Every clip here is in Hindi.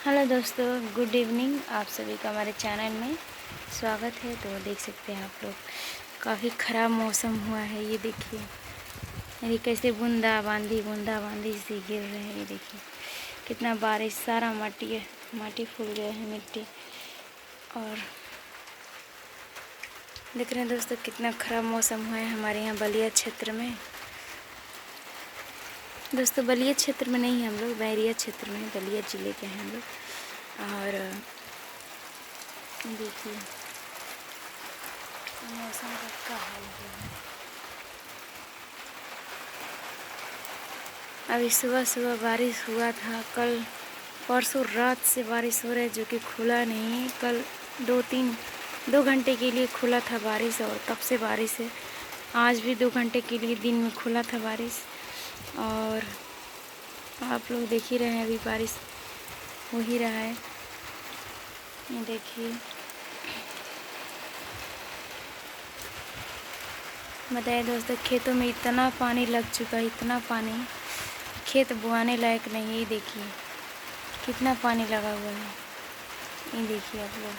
हेलो दोस्तों, गुड इवनिंग। आप सभी का हमारे चैनल में स्वागत है। तो देख सकते हैं आप लोग, काफ़ी ख़राब मौसम हुआ है। ये देखिए, ये कैसे बूंदा बांदी से गिर रहे हैं। ये देखिए कितना बारिश, सारा माटी फूल गया है, मिट्टी। और देख रहे हैं दोस्तों कितना ख़राब मौसम हुआ है हमारे यहाँ बलिया क्षेत्र में। दोस्तों बलिया क्षेत्र में नहीं है हम लोग, बैरिया क्षेत्र में, बलिया ज़िले के हैं हम लोग। और देखिए मौसम का क्या हाल है। अभी सुबह सुबह बारिश हुआ था, कल परसों रात से बारिश हो रहा है, जो कि खुला नहीं। कल 2 घंटे के लिए खुला था बारिश, और तब से बारिश है। आज भी 2 घंटे के लिए दिन में खुला था बारिश, और आप लोग देख ही रहे हैं अभी बारिश हो ही रहा है। ये देखिए, बताइए दोस्तों, खेतों में इतना पानी लग चुका है, इतना पानी, खेत बोआने लायक नहीं है। ये देखिए कितना पानी लगा हुआ है। ये देखिए आप लोग,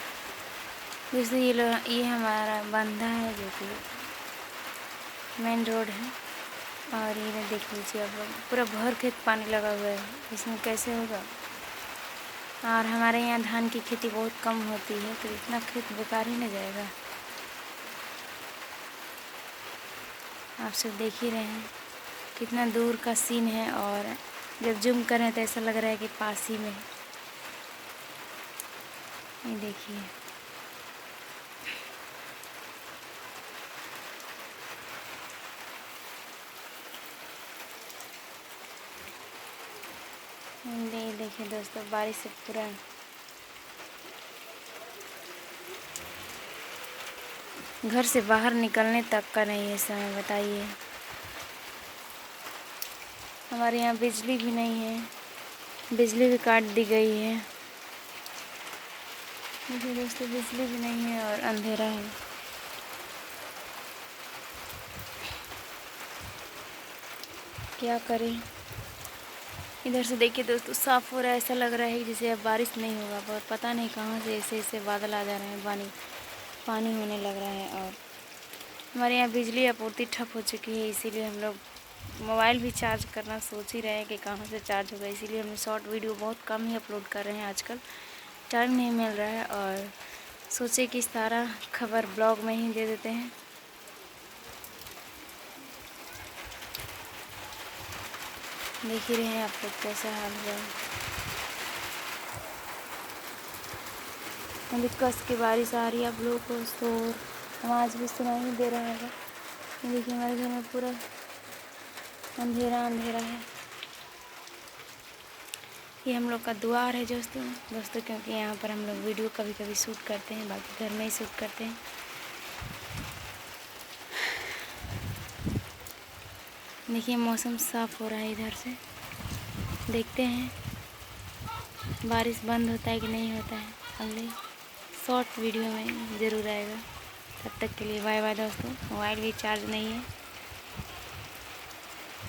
जैसे ये हमारा बंधा है, जो कि मेन रोड है। और ये देख लीजिए आप लोग, पूरा भर खेत पानी लगा हुआ है, इसमें कैसे होगा। और हमारे यहाँ धान की खेती बहुत कम होती है, तो इतना खेत बेकार ही न जाएगा। आप सब देख ही रहे हैं कितना दूर का सीन है, और जब जूम करें तो ऐसा लग रहा है कि पास ही में। ये देखिए, ये देखिए दोस्तों, बारिश से पूरा घर से बाहर निकलने तक का नहीं है समय। बताइए, हमारे यहाँ बिजली भी नहीं है, बिजली भी काट दी गई है। देखिए दोस्तों, बिजली भी नहीं है और अंधेरा है। क्या करें। इधर से देखिए दोस्तों, साफ़ हो रहा है, ऐसा लग रहा है जैसे अब बारिश नहीं होगा, पर पता नहीं कहाँ से ऐसे ऐसे बादल आ जा रहे हैं, पानी होने लग रहा है। और हमारे यहाँ बिजली आपूर्ति ठप हो चुकी है, इसीलिए हम लोग मोबाइल भी चार्ज करना सोच ही रहे हैं कि कहाँ से चार्ज होगा। इसीलिए हम शॉर्ट वीडियो बहुत कम ही अपलोड कर रहे हैं आजकल, टाइम नहीं मिल रहा है। और सोचे कि सारा खबर ब्लॉग में ही दे देते हैं। देख ही रहे हैं आप लोग कैसा हाल हुआ है। अभी कस के बारिश आ रही है, आप लोगों को शोर आवाज़ भी सुनाई नहीं दे रहा है। देखिए हमारे घर में पूरा अंधेरा अंधेरा है। ये हम लोग का द्वार है दोस्तों, क्योंकि यहाँ पर हम लोग वीडियो कभी कभी शूट करते हैं, बाकी घर में ही शूट करते हैं। देखिए मौसम साफ़ हो रहा है इधर से, देखते हैं बारिश बंद होता है कि नहीं होता है। अगले शॉर्ट वीडियो में ज़रूर आएगा। तब तक के लिए बाय बाय दोस्तों। मोबाइल भी चार्ज नहीं है।